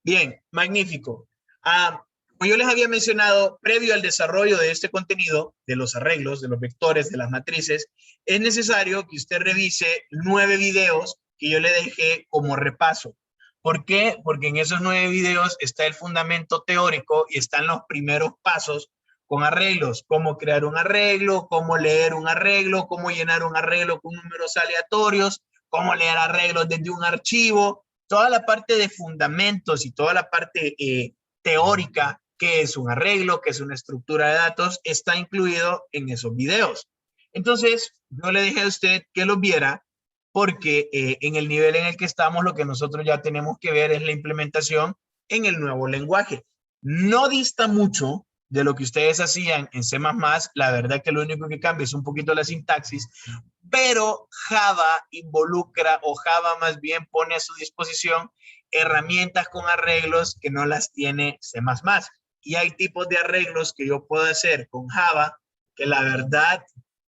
Bien, magnífico. Como yo les había mencionado, previo al desarrollo de este contenido, de los arreglos, de los vectores, de las matrices, es necesario que usted revise 9 videos que yo le dejé como repaso. ¿Por qué? Porque en esos 9 videos está el fundamento teórico y están los primeros pasos con arreglos, cómo crear un arreglo, cómo leer un arreglo, cómo llenar un arreglo con números aleatorios, cómo leer arreglos desde un archivo, toda la parte de fundamentos y toda la parte teórica, qué es un arreglo, qué es una estructura de datos, está incluido en esos videos. Entonces, yo le dije a usted que los viera porque en el nivel en el que estamos, lo que nosotros ya tenemos que ver es la implementación en el nuevo lenguaje. No dista mucho de lo que ustedes hacían en C++, la verdad que lo único que cambia es un poquito la sintaxis, pero Java involucra, o Java más bien pone a su disposición herramientas con arreglos que no las tiene C++. Y hay tipos de arreglos que yo puedo hacer con Java que la verdad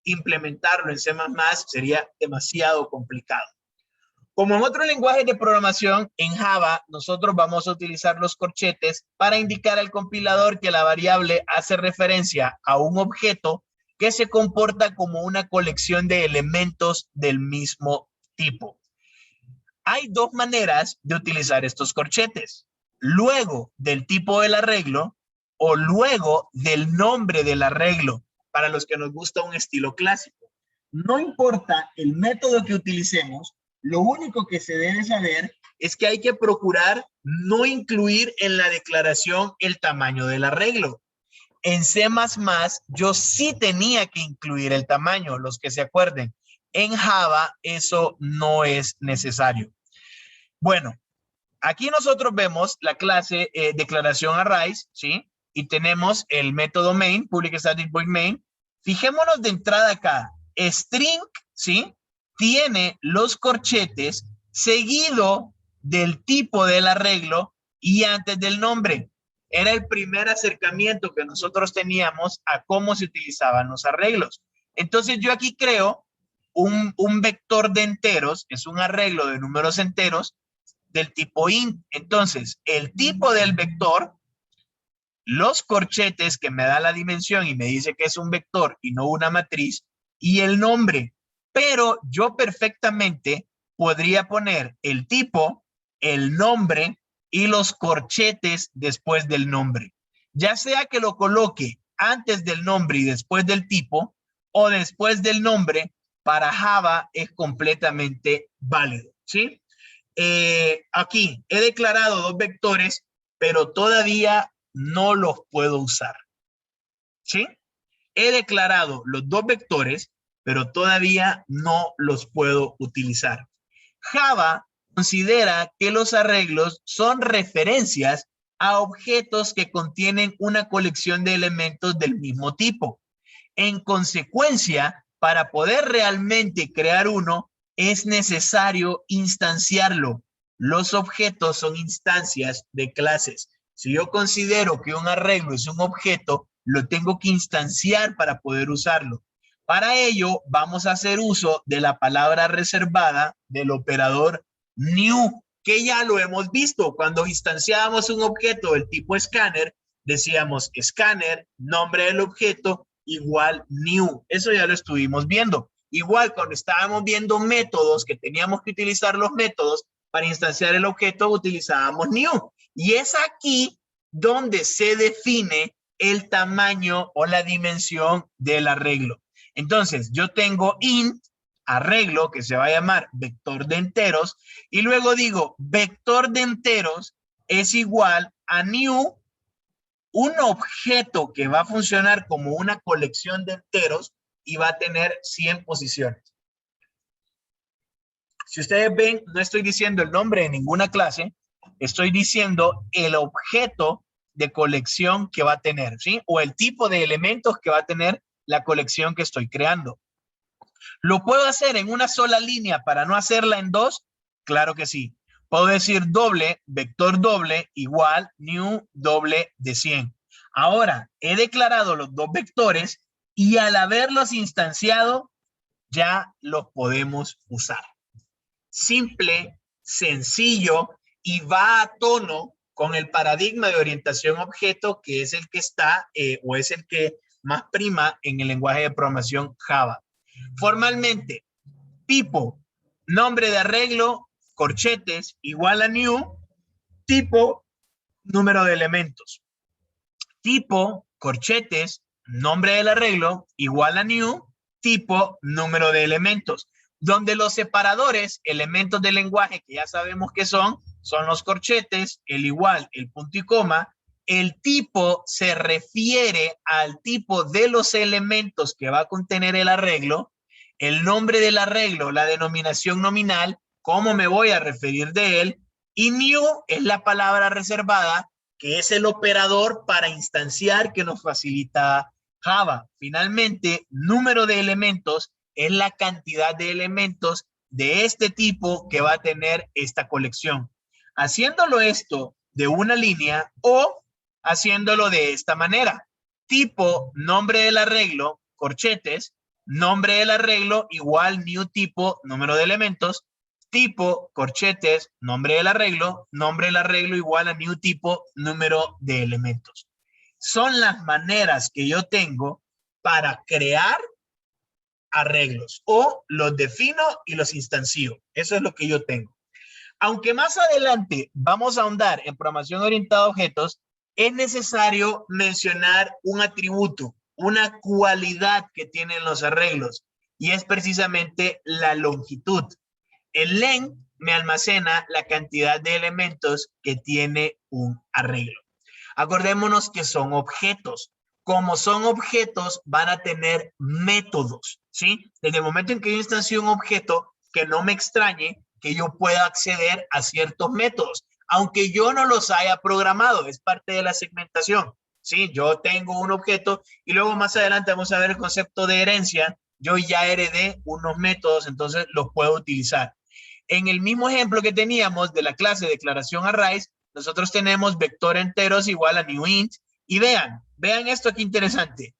implementarlo en C++ sería demasiado complicado. Como en otros lenguajes de programación, en Java nosotros vamos a utilizar los corchetes para indicar al compilador que la variable hace referencia a un objeto que se comporta como una colección de elementos del mismo tipo. Hay dos maneras de utilizar estos corchetes. Luego del tipo del arreglo o luego del nombre del arreglo, para los que nos gusta un estilo clásico. No importa el método que utilicemos, lo único que se debe saber es que hay que procurar no incluir en la declaración el tamaño del arreglo. En C++ yo sí tenía que incluir el tamaño, los que se acuerden. En Java eso no es necesario. Bueno, aquí nosotros vemos la clase declaración arrays, ¿sí? Y tenemos el método main, public static void main. Fijémonos de entrada acá, string, ¿sí? Tiene los corchetes seguido del tipo del arreglo y antes del nombre. Era el primer acercamiento que nosotros teníamos a cómo se utilizaban los arreglos. Entonces yo aquí creo un vector de enteros, es un arreglo de números enteros del tipo int. Entonces, el tipo del vector, los corchetes que me da la dimensión y me dice que es un vector y no una matriz, y el nombre. Pero yo perfectamente podría poner el tipo, el nombre y los corchetes después del nombre. Ya sea que lo coloque antes del nombre y después del tipo, o después del nombre, para Java es completamente válido, ¿sí? Aquí he declarado dos vectores, pero todavía no los puedo usar. ¿Sí? He declarado los dos vectores, pero todavía no los puedo utilizar. Java considera que los arreglos son referencias a objetos que contienen una colección de elementos del mismo tipo. En consecuencia, para poder realmente crear uno, es necesario instanciarlo. Los objetos son instancias de clases. Si yo considero que un arreglo es un objeto, lo tengo que instanciar para poder usarlo. Para ello, vamos a hacer uso de la palabra reservada del operador new, que ya lo hemos visto. Cuando instanciábamos un objeto del tipo escáner, decíamos escáner, nombre del objeto, igual new. Eso ya lo estuvimos viendo. Igual cuando estábamos viendo métodos, que teníamos que utilizar los métodos para instanciar el objeto, utilizábamos new. Y es aquí donde se define el tamaño o la dimensión del arreglo. Entonces, yo tengo int, arreglo, que se va a llamar vector de enteros, y luego digo, vector de enteros es igual a new, un objeto que va a funcionar como una colección de enteros y va a tener 100 posiciones. Si ustedes ven, no estoy diciendo el nombre de ninguna clase, estoy diciendo el objeto de colección que va a tener, ¿sí? O el tipo de elementos que va a tener la colección que estoy creando. ¿Lo puedo hacer en una sola línea para no hacerla en dos? Claro que sí. Puedo decir doble, vector doble, igual new doble de 100. Ahora, he declarado los dos vectores y al haberlos instanciado, ya los podemos usar. Simple, sencillo y va a tono con el paradigma de orientación a objeto, que es el que está o es el que más prima en el lenguaje de programación Java. Formalmente, tipo, nombre de arreglo, corchetes, igual a new, tipo, número de elementos. Tipo, corchetes, nombre del arreglo, igual a new, tipo, número de elementos. Donde los separadores, elementos del lenguaje, que ya sabemos que son los corchetes, el igual, el punto y coma. El tipo se refiere al tipo de los elementos que va a contener el arreglo. El nombre del arreglo, la denominación nominal, cómo me voy a referir de él. Y new es la palabra reservada, que es el operador para instanciar que nos facilita Java. Finalmente, número de elementos es la cantidad de elementos de este tipo que va a tener esta colección. Haciéndolo esto de una línea o haciéndolo de esta manera. Tipo, nombre del arreglo, corchetes, nombre del arreglo igual new tipo, número de elementos, tipo, corchetes, nombre del arreglo igual a new tipo, número de elementos. Son las maneras que yo tengo para crear arreglos o los defino y los instancio. Eso es lo que yo tengo. Aunque más adelante vamos a ahondar en programación orientada a objetos, es necesario mencionar un atributo, una cualidad que tienen los arreglos, y es precisamente la longitud. El len me almacena la cantidad de elementos que tiene un arreglo. Acordémonos que son objetos. Como son objetos, van a tener métodos, ¿sí? Desde el momento en que yo instancio un objeto, que no me extrañe que yo pueda acceder a ciertos métodos, aunque yo no los haya programado, es parte de la segmentación, ¿sí? Yo tengo un objeto y luego más adelante vamos a ver el concepto de herencia. Yo ya heredé unos métodos, entonces los puedo utilizar. En el mismo ejemplo que teníamos de la clase declaración arrays, nosotros tenemos vector enteros igual a new int, y vean esto aquí interesante.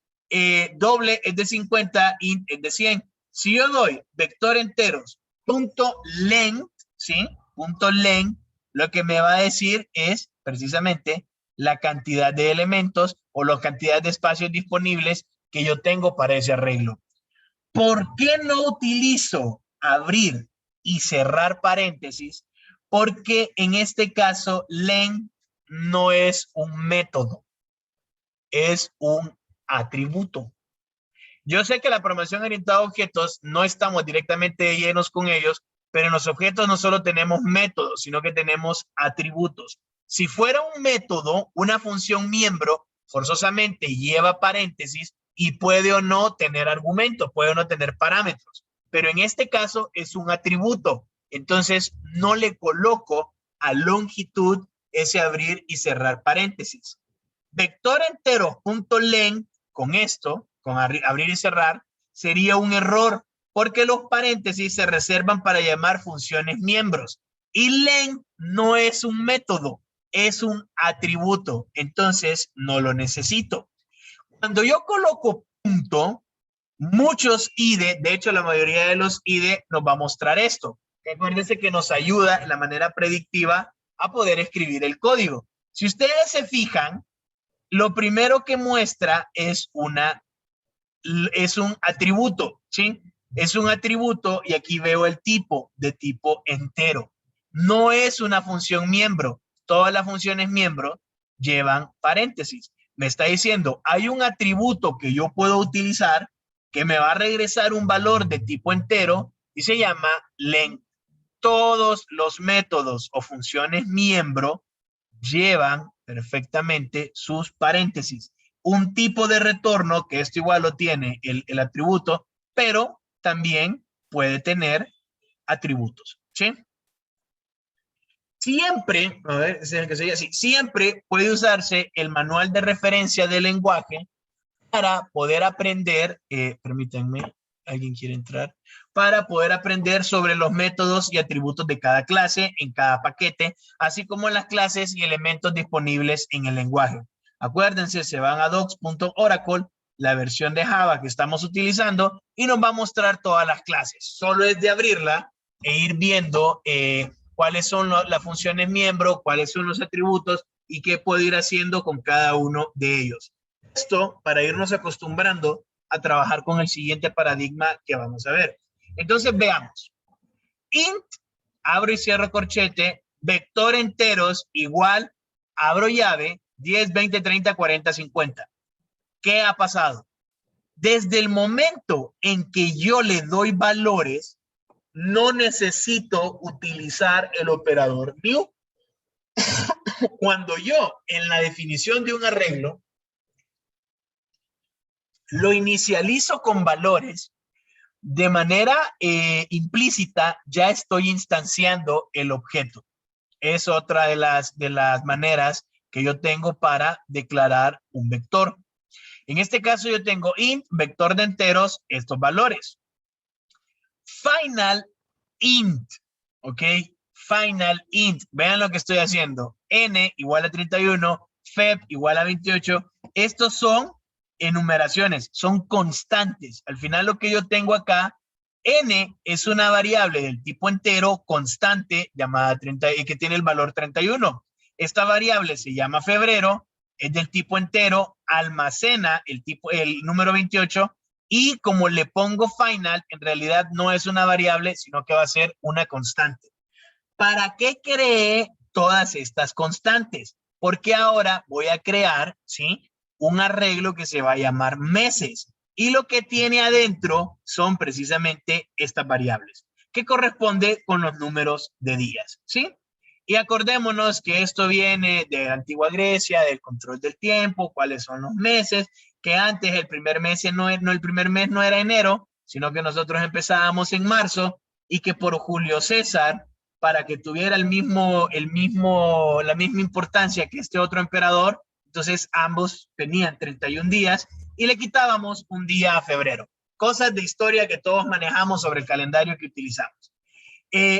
Doble es de 50, int es de 100. Si yo doy vector enteros punto length, ¿sí? Punto length, lo que me va a decir es precisamente la cantidad de elementos o la cantidad de espacios disponibles que yo tengo para ese arreglo. ¿Por qué no utilizo abrir y cerrar paréntesis? Porque en este caso, len no es un método, es un atributo. Yo sé que la programación orientada a objetos no estamos directamente llenos con ellos, pero en los objetos no solo tenemos métodos, sino que tenemos atributos. Si fuera un método, una función miembro, forzosamente lleva paréntesis y puede o no tener argumentos, puede o no tener parámetros. Pero en este caso es un atributo. Entonces no le coloco a longitud ese abrir y cerrar paréntesis. Vector entero punto len, con esto, con abrir y cerrar, sería un error porque los paréntesis se reservan para llamar funciones miembros. Y len no es un método, es un atributo. Entonces no lo necesito. Cuando yo coloco punto, muchos IDE, de hecho la mayoría de los IDE nos va a mostrar esto. Acuérdense que nos ayuda en la manera predictiva a poder escribir el código. Si ustedes se fijan, lo primero que muestra es un atributo, ¿sí? Es un atributo y aquí veo el tipo, de tipo entero. No es una función miembro. Todas las funciones miembro llevan paréntesis. Me está diciendo, hay un atributo que yo puedo utilizar que me va a regresar un valor de tipo entero y se llama len. Todos los métodos o funciones miembro llevan perfectamente sus paréntesis. Un tipo de retorno, que esto igual lo tiene el atributo, pero también puede tener atributos, ¿sí? Siempre, a ver, que sería así, siempre puede usarse el manual de referencia del lenguaje para poder aprender, permítanme, alguien quiere entrar, para poder aprender sobre los métodos y atributos de cada clase en cada paquete, así como las clases y elementos disponibles en el lenguaje. Acuérdense, se van a docs.oracle, la versión de Java que estamos utilizando, y nos va a mostrar todas las clases. Solo es de abrirla e ir viendo cuáles son las funciones miembro, cuáles son los atributos y qué puedo ir haciendo con cada uno de ellos. Esto para irnos acostumbrando a trabajar con el siguiente paradigma que vamos a ver. Entonces veamos. Int, abro y cierro corchete, vector enteros igual, abro llave, 10, 20, 30, 40, 50. ¿Qué ha pasado? Desde el momento en que yo le doy valores, no necesito utilizar el operador new. Cuando yo en la definición de un arreglo lo inicializo con valores, de manera implícita ya estoy instanciando el objeto. Es otra de las maneras que yo tengo para declarar un vector. En este caso yo tengo int, vector de enteros, estos valores. Final int, ¿ok? Final int. Vean lo que estoy haciendo. N igual a 31, feb igual a 28. Estos son enumeraciones, son constantes. Al final lo que yo tengo acá, n es una variable del tipo entero constante llamada 30 y que tiene el valor 31. Esta variable se llama febrero, es del tipo entero, almacena el número 28 y como le pongo final, en realidad no es una variable, sino que va a ser una constante. ¿Para qué creé todas estas constantes? Porque ahora voy a crear, ¿sí?, un arreglo que se va a llamar meses. Y lo que tiene adentro son precisamente estas variables, que corresponde con los números de días, ¿sí? Y acordémonos que esto viene de la antigua Grecia, del control del tiempo, cuáles son los meses, que antes el primer mes no era enero, sino que nosotros empezábamos en marzo, y que por Julio César, para que tuviera la misma importancia que este otro emperador, entonces ambos tenían 31 días y le quitábamos un día a febrero. Cosas de historia que todos manejamos sobre el calendario que utilizamos.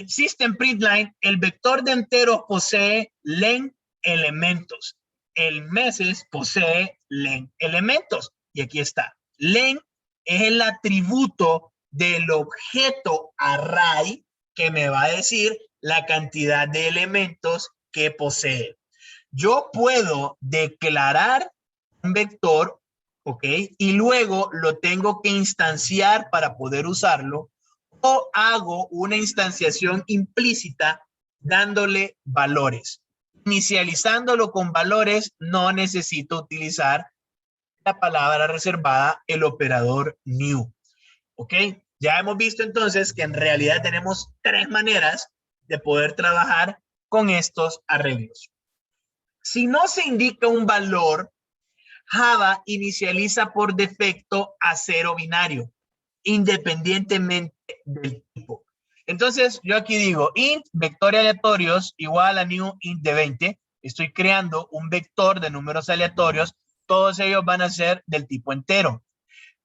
System Println, el vector de enteros posee len elementos. El meses posee len elementos. Y aquí está. Len es el atributo del objeto array que me va a decir la cantidad de elementos que posee. Yo puedo declarar un vector, ¿ok? Y luego lo tengo que instanciar para poder usarlo, o hago una instanciación implícita dándole valores. Inicializándolo con valores, no necesito utilizar la palabra reservada, el operador new. ¿Ok? Ya hemos visto entonces que en realidad tenemos tres maneras de poder trabajar con estos arreglos. Si no se indica un valor, Java inicializa por defecto a 0 binario, independientemente del tipo. Entonces, yo aquí digo int vector aleatorios igual a new int de 20. Estoy creando un vector de números aleatorios. Todos ellos van a ser del tipo entero.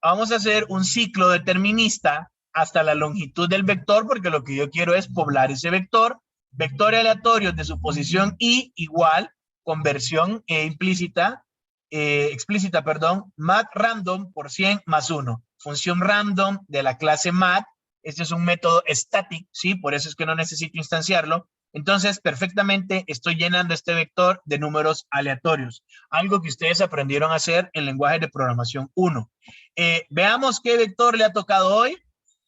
Vamos a hacer un ciclo determinista hasta la longitud del vector, porque lo que yo quiero es poblar ese vector. Vector aleatorio de su posición i igual, conversión explícita, mat random por 100 más 1. Función random de la clase mat. Este es un método static, ¿sí? Por eso es que no necesito instanciarlo. Entonces, perfectamente estoy llenando este vector de números aleatorios. Algo que ustedes aprendieron a hacer en lenguaje de programación 1. Veamos qué vector le ha tocado hoy.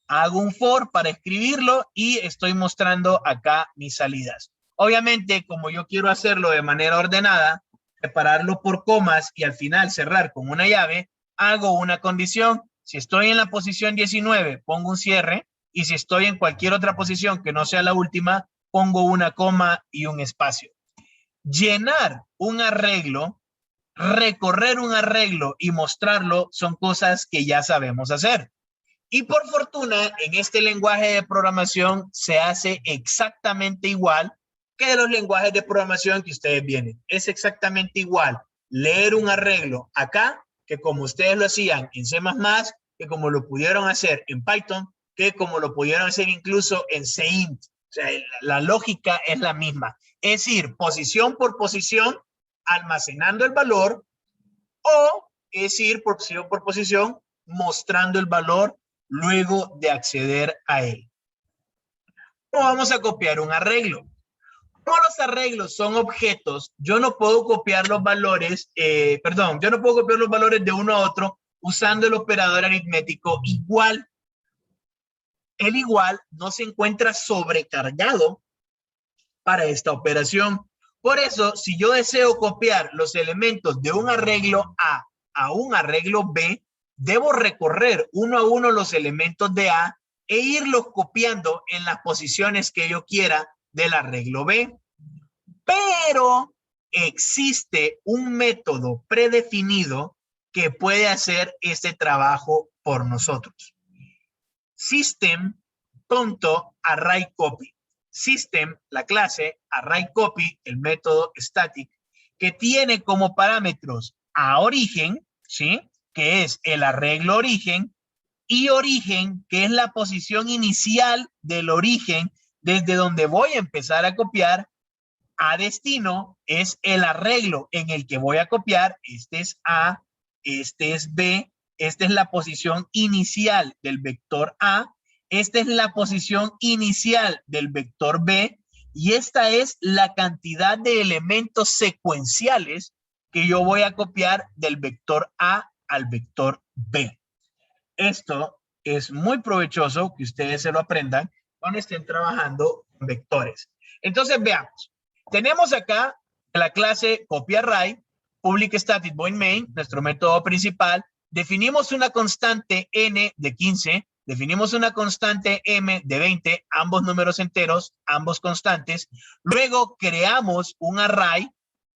Hago un for para escribirlo y estoy mostrando acá mis salidas. Obviamente, como yo quiero hacerlo de manera ordenada, separarlo por comas y al final cerrar con una llave, hago una condición. Si estoy en la posición 19, pongo un cierre, y si estoy en cualquier otra posición que no sea la última, pongo una coma y un espacio. Llenar un arreglo, recorrer un arreglo y mostrarlo son cosas que ya sabemos hacer. Y por fortuna, en este lenguaje de programación se hace exactamente igual que de los lenguajes de programación que ustedes vienen. Es exactamente igual leer un arreglo acá que como ustedes lo hacían en C++, que como lo pudieron hacer en Python, que como lo pudieron hacer incluso en Cint. O sea, la lógica es la misma. Es ir posición por posición, almacenando el valor, o es ir posición por posición, mostrando el valor luego de acceder a él. ¿Cómo vamos a copiar un arreglo? Como los arreglos son objetos, yo no puedo copiar los valores, yo no puedo copiar los valores de uno a otro usando el operador aritmético igual. El igual no se encuentra sobrecargado para esta operación. Por eso, si yo deseo copiar los elementos de un arreglo a un arreglo B, debo recorrer uno a uno los elementos de A e irlos copiando en las posiciones que yo quiera del arreglo B. Pero existe un método predefinido que puede hacer este trabajo por nosotros. System.ArrayCopy. System, la clase, ArrayCopy, el método static, que tiene como parámetros a origen, ¿sí? Que es el arreglo origen, y origen, que es la posición inicial del origen, desde donde voy a empezar a copiar. A destino es el arreglo en el que voy a copiar. Este es A, este es B, esta es la posición inicial del vector A, esta es la posición inicial del vector B, y esta es la cantidad de elementos secuenciales que yo voy a copiar del vector A al vector B. Esto es muy provechoso que ustedes se lo aprendan cuando estén trabajando con vectores. Entonces veamos. Tenemos acá la clase copyArray, public static void main, nuestro método principal. Definimos una constante n de 15, definimos una constante m de 20, ambos números enteros, ambos constantes. Luego creamos un array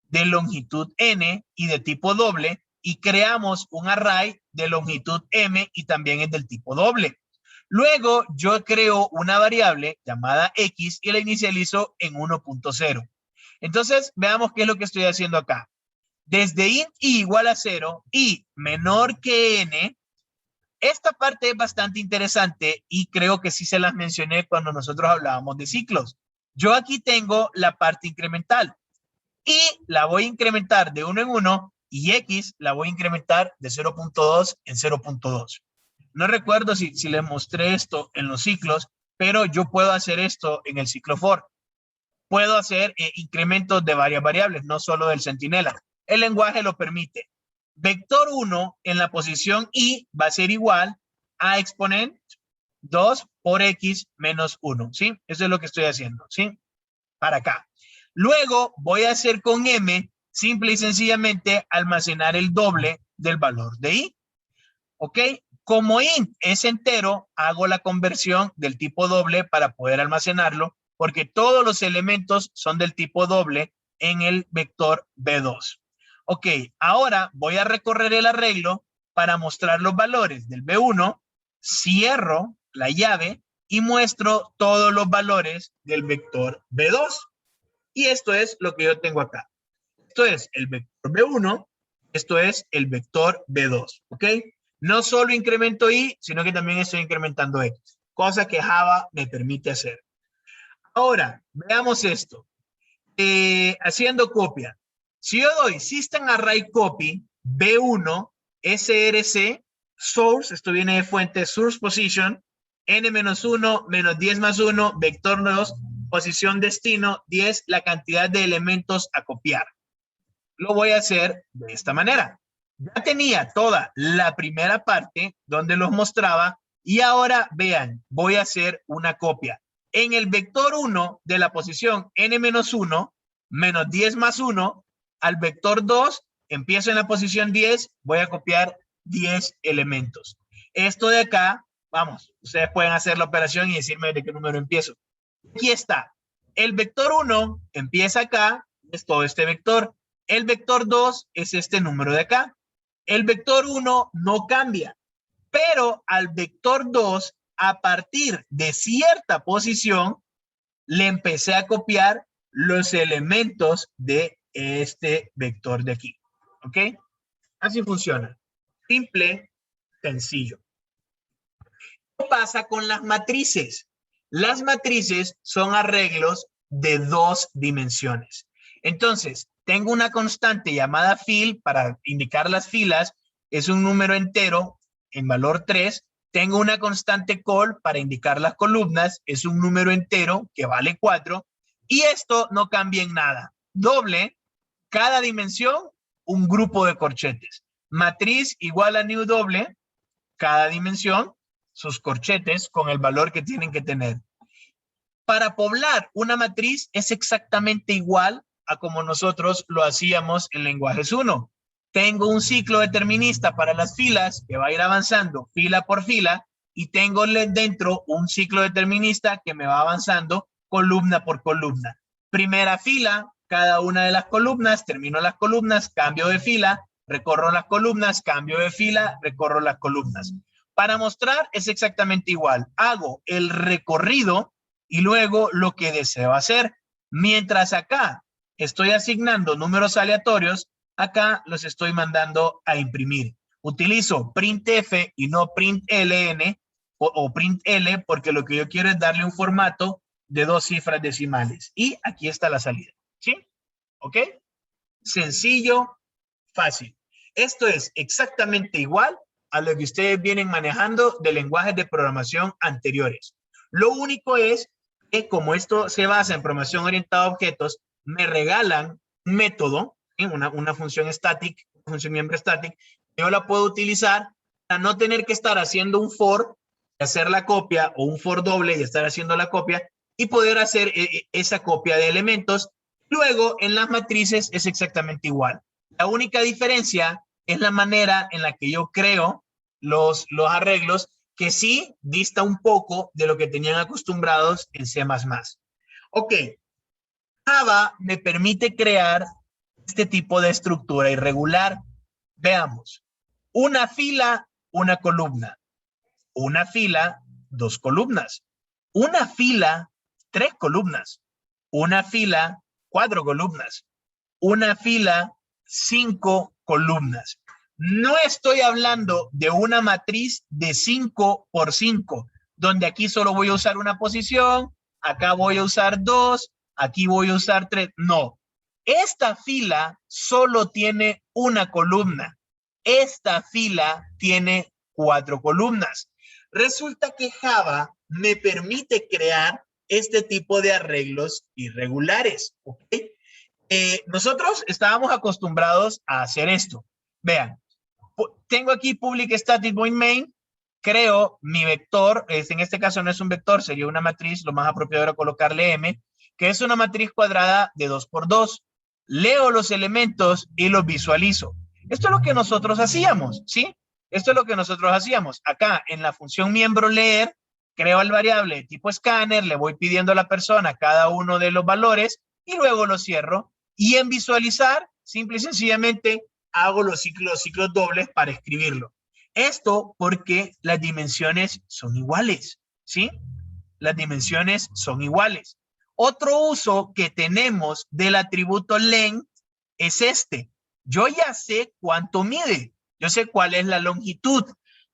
de longitud n y de tipo doble, y creamos un array de longitud m y también es del tipo doble. Luego yo creo una variable llamada x y la inicializo en 1.0. Entonces veamos qué es lo que estoy haciendo acá. Desde int i igual a 0 y menor que n, esta parte es bastante interesante y creo que sí se las mencioné cuando nosotros hablábamos de ciclos. Yo aquí tengo la parte incremental y la voy a incrementar de 1 en 1 y x la voy a incrementar de 0.2 en 0.2. No recuerdo si les mostré esto en los ciclos, pero yo puedo hacer esto en el ciclo for. Puedo hacer incrementos de varias variables, no solo del centinela. El lenguaje lo permite. Vector 1 en la posición i va a ser igual a exponent 2 por x menos 1, ¿sí? Eso es lo que estoy haciendo, ¿sí? Para acá. Luego voy a hacer con m, simple y sencillamente, almacenar el doble del valor de i. ¿Ok? Como int es entero, hago la conversión del tipo doble para poder almacenarlo, porque todos los elementos son del tipo doble en el vector B2. Ok, ahora voy a recorrer el arreglo para mostrar los valores del B1, cierro la llave y muestro todos los valores del vector B2. Y esto es lo que yo tengo acá. Esto es el vector B1, esto es el vector B2, ¿ok? No solo incremento y, sino que también estoy incrementando x, cosa que Java me permite hacer. Ahora, veamos esto. Haciendo copia. Si yo doy system array copy B1 src source, esto viene de fuente source position, n-1, menos 10 más 1, vector 2, posición destino, 10, la cantidad de elementos a copiar. Lo voy a hacer de esta manera. Ya tenía toda la primera parte donde los mostraba y ahora vean, voy a hacer una copia. En el vector 1 de la posición n-1, menos 10 más 1, al vector 2, empiezo en la posición 10, voy a copiar 10 elementos. Esto de acá, vamos, ustedes pueden hacer la operación y decirme de qué número empiezo. Aquí está. El vector 1 empieza acá, es todo este vector. El vector 2 es este número de acá. El vector 1 no cambia, pero al vector 2, a partir de cierta posición, le empecé a copiar los elementos de este vector de aquí. ¿Ok? Así funciona. Simple, sencillo. ¿Qué pasa con las matrices? Las matrices son arreglos de 2 dimensiones. Entonces, tengo una constante llamada fil para indicar las filas, es un número entero en valor 3. Tengo una constante col para indicar las columnas, es un número entero que vale 4. Y esto no cambia en nada. Doble, cada dimensión, un grupo de corchetes. Matriz igual a new doble, cada dimensión, sus corchetes con el valor que tienen que tener. Para poblar una matriz es exactamente igual a como nosotros lo hacíamos en lenguajes 1. Tengo un ciclo determinista para las filas que va a ir avanzando fila por fila y tengo dentro un ciclo determinista que me va avanzando columna por columna. Primera fila, cada una de las columnas, termino las columnas, cambio de fila, recorro las columnas, cambio de fila, recorro las columnas. Para mostrar es exactamente igual. Hago el recorrido y luego lo que deseo hacer. Mientras acá estoy asignando números aleatorios, acá los estoy mandando a imprimir. Utilizo printf y no println o printl porque lo que yo quiero es darle un formato de 2 cifras decimales. Y aquí está la salida. ¿Sí? ¿Ok? Sencillo, fácil. Esto es exactamente igual a lo que ustedes vienen manejando de lenguajes de programación anteriores. Lo único es que como esto se basa en programación orientada a objetos, me regalan un método, una función static, función miembro static, yo la puedo utilizar para no tener que estar haciendo un for, hacer la copia, o un for doble y estar haciendo la copia, y poder hacer esa copia de elementos. Luego, en las matrices es exactamente igual. La única diferencia es la manera en la que yo creo los arreglos, que sí dista un poco de lo que tenían acostumbrados en C++. Ok, Java me permite crear este tipo de estructura irregular. Veamos, una fila, una columna, una fila, 2 columnas, una fila, 3 columnas, una fila, 4 columnas, una fila, 5 columnas. No estoy hablando de una matriz de 5 por 5, donde aquí solo voy a usar una posición, acá voy a usar 2, aquí voy a usar 3. No, esta fila solo tiene una columna. Esta fila tiene 4 columnas. Resulta que Java me permite crear este tipo de arreglos irregulares, ¿ok? Nosotros estábamos acostumbrados a hacer esto. Vean, tengo aquí public static void main, creo mi vector, en este caso no es un vector, sería una matriz, lo más apropiado era colocarle m, que es una matriz cuadrada de 2 por 2. Leo los elementos y los visualizo. Esto es lo que nosotros hacíamos, ¿sí? Esto es lo que nosotros hacíamos. Acá en la función miembro leer, creo el variable de tipo scanner, le voy pidiendo a la persona cada uno de los valores y luego lo cierro. Y en visualizar, simple y sencillamente, hago los ciclos dobles para escribirlo. Esto porque las dimensiones son iguales, ¿sí? Las dimensiones son iguales. Otro uso que tenemos del atributo length es este. Yo ya sé cuánto mide, yo sé cuál es la longitud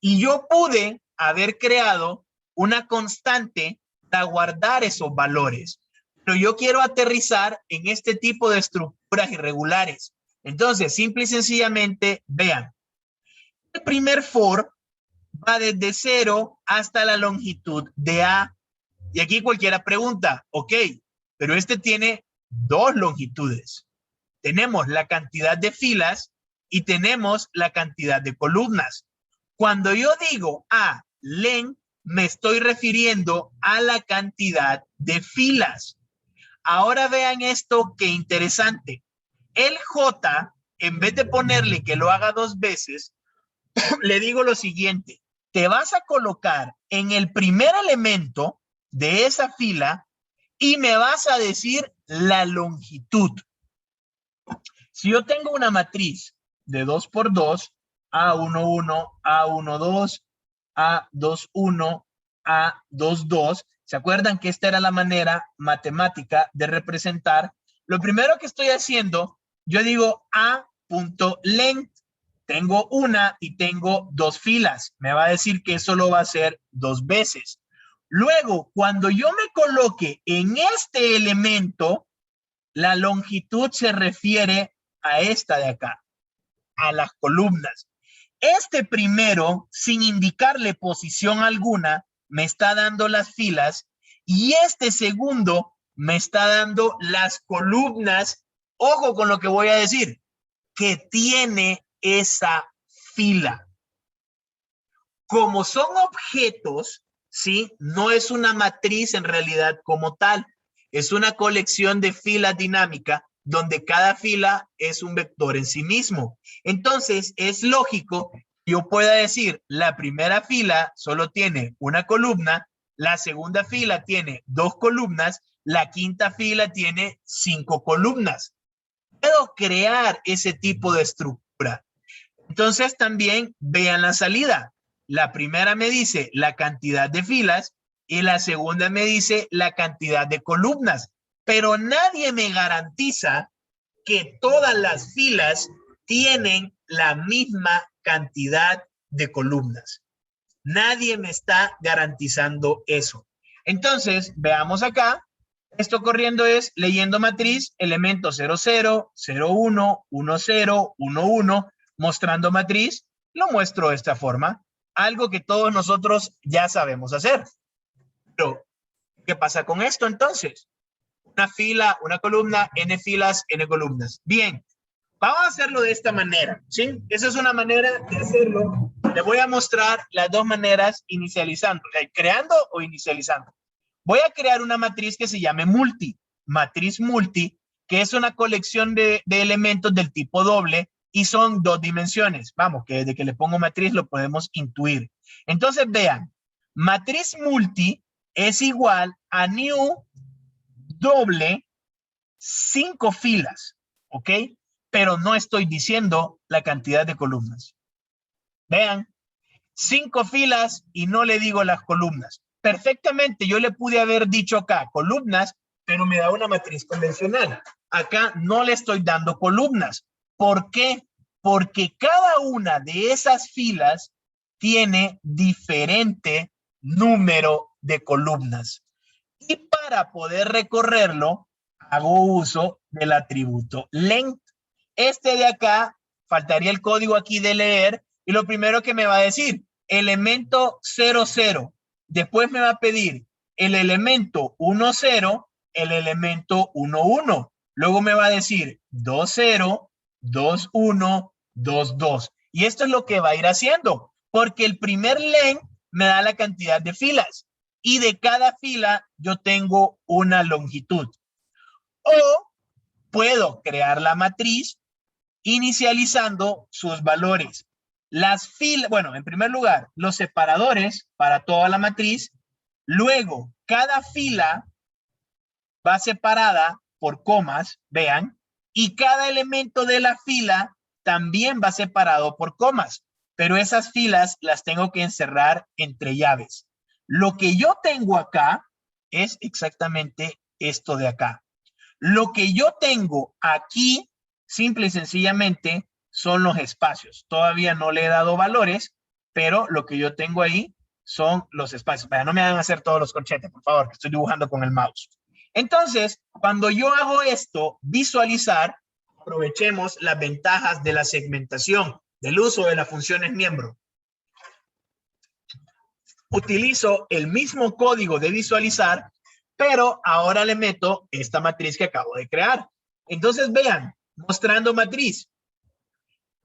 y yo pude haber creado una constante para guardar esos valores. Pero yo quiero aterrizar en este tipo de estructuras irregulares. Entonces, simple y sencillamente, vean, el primer for va desde 0 hasta la longitud de A. Y aquí cualquiera pregunta, ok, pero este tiene 2 longitudes. Tenemos la cantidad de filas y tenemos la cantidad de columnas. Cuando yo digo a length, me estoy refiriendo a la cantidad de filas. Ahora vean esto, qué interesante. El J, en vez de ponerle que lo haga 2 veces, le digo lo siguiente. Te vas a colocar en el primer elemento de esa fila y me vas a decir la longitud. Si yo tengo una matriz de 2 por 2, A11, A12, A21, A22, ¿se acuerdan que esta era la manera matemática de representar? Lo primero que estoy haciendo, yo digo A.length. Tengo una y tengo 2 filas. Me va a decir que eso lo va a hacer 2 veces. Luego, cuando yo me coloque en este elemento, la longitud se refiere a esta de acá, a las columnas. Este primero, sin indicarle posición alguna, me está dando las filas y este segundo me está dando las columnas, ojo con lo que voy a decir, que tiene esa fila. Como son objetos, ¿sí? No es una matriz en realidad como tal. Es una colección de filas dinámicas donde cada fila es un vector en sí mismo. Entonces, es lógico que yo pueda decir, la primera fila solo tiene una columna, la segunda fila tiene 2 columnas, la quinta fila tiene 5 columnas. Puedo crear ese tipo de estructura. Entonces, también vean la salida. La primera me dice la cantidad de filas y la segunda me dice la cantidad de columnas, pero nadie me garantiza que todas las filas tienen la misma cantidad de columnas. Nadie me está garantizando eso. Entonces, veamos acá. Esto corriendo es leyendo matriz, elemento 00, 01, 10, 11, mostrando matriz. Lo muestro de esta forma. Algo que todos nosotros ya sabemos hacer. Pero, ¿qué pasa con esto entonces? Una fila, una columna, n filas, n columnas. Bien, vamos a hacerlo de esta manera, ¿sí? Esa es una manera de hacerlo. Le voy a mostrar las dos maneras inicializando, o sea, creando o inicializando. Voy a crear una matriz que se llame multi, matriz multi, que es una colección de elementos del tipo doble y son 2 dimensiones. Vamos, que desde que le pongo matriz lo podemos intuir. Entonces, vean, matriz multi es igual a new doble 5 filas, ¿ok? Pero no estoy diciendo la cantidad de columnas. Vean, 5 filas y no le digo las columnas. Perfectamente, yo le pude haber dicho acá columnas, pero me da una matriz convencional. Acá no le estoy dando columnas. ¿Por qué? Porque cada una de esas filas tiene diferente número de columnas. Y para poder recorrerlo, hago uso del atributo length. Este de acá, faltaría el código aquí de leer, y lo primero que me va a decir, elemento 00. Después me va a pedir el elemento 10, el elemento 11. Luego me va a decir 20, 21, 22. Y esto es lo que va a ir haciendo, porque el primer len me da la cantidad de filas y de cada fila yo tengo una longitud. O puedo crear la matriz inicializando sus valores. Las filas, bueno, en primer lugar, los separadores para toda la matriz. Luego, cada fila va separada por comas, vean, y cada elemento de la fila también va separado por comas, pero esas filas las tengo que encerrar entre llaves. Lo que yo tengo acá es exactamente esto de acá. Lo que yo tengo aquí, simple y sencillamente, son los espacios. Todavía no le he dado valores, pero lo que yo tengo ahí son los espacios. Vaya, no me hagan hacer todos los corchetes, por favor, que estoy dibujando con el mouse. Entonces, cuando yo hago esto, visualizar, aprovechemos las ventajas de la segmentación, del uso de las funciones miembro. Utilizo el mismo código de visualizar, pero ahora le meto esta matriz que acabo de crear. Entonces, vean, mostrando matriz.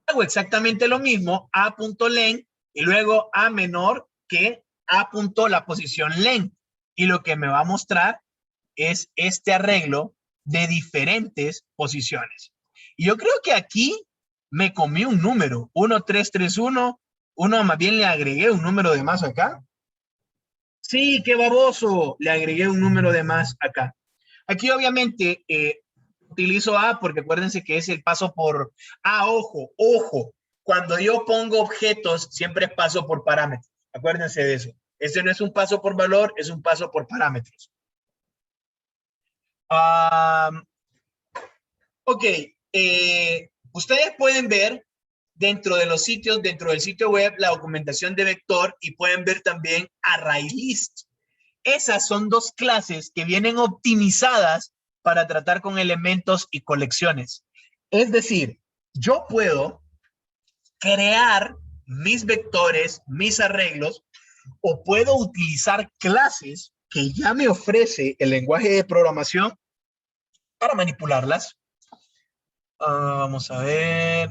Hago exactamente lo mismo, a.len, y luego a menor que a. la posición len. Y lo que me va a mostrar es este arreglo de diferentes posiciones. Y yo creo que aquí me comí un número, 1331, más bien le agregué un número de más acá. Sí, qué baboso, le agregué un número de más acá. Aquí obviamente utilizo A porque acuérdense que es el paso por ojo, ojo. Cuando yo pongo objetos, siempre paso por parámetros. Acuérdense de eso. Este no es un paso por valor, es un paso por parámetros. Ok, ustedes pueden ver dentro de los sitios, dentro del sitio web, la documentación de vector y pueden ver también ArrayList. Esas son 2 clases que vienen optimizadas para tratar con elementos y colecciones. Es decir, yo puedo crear mis vectores, mis arreglos, o puedo utilizar clases que ya me ofrece el lenguaje de programación para manipularlas. Vamos a ver.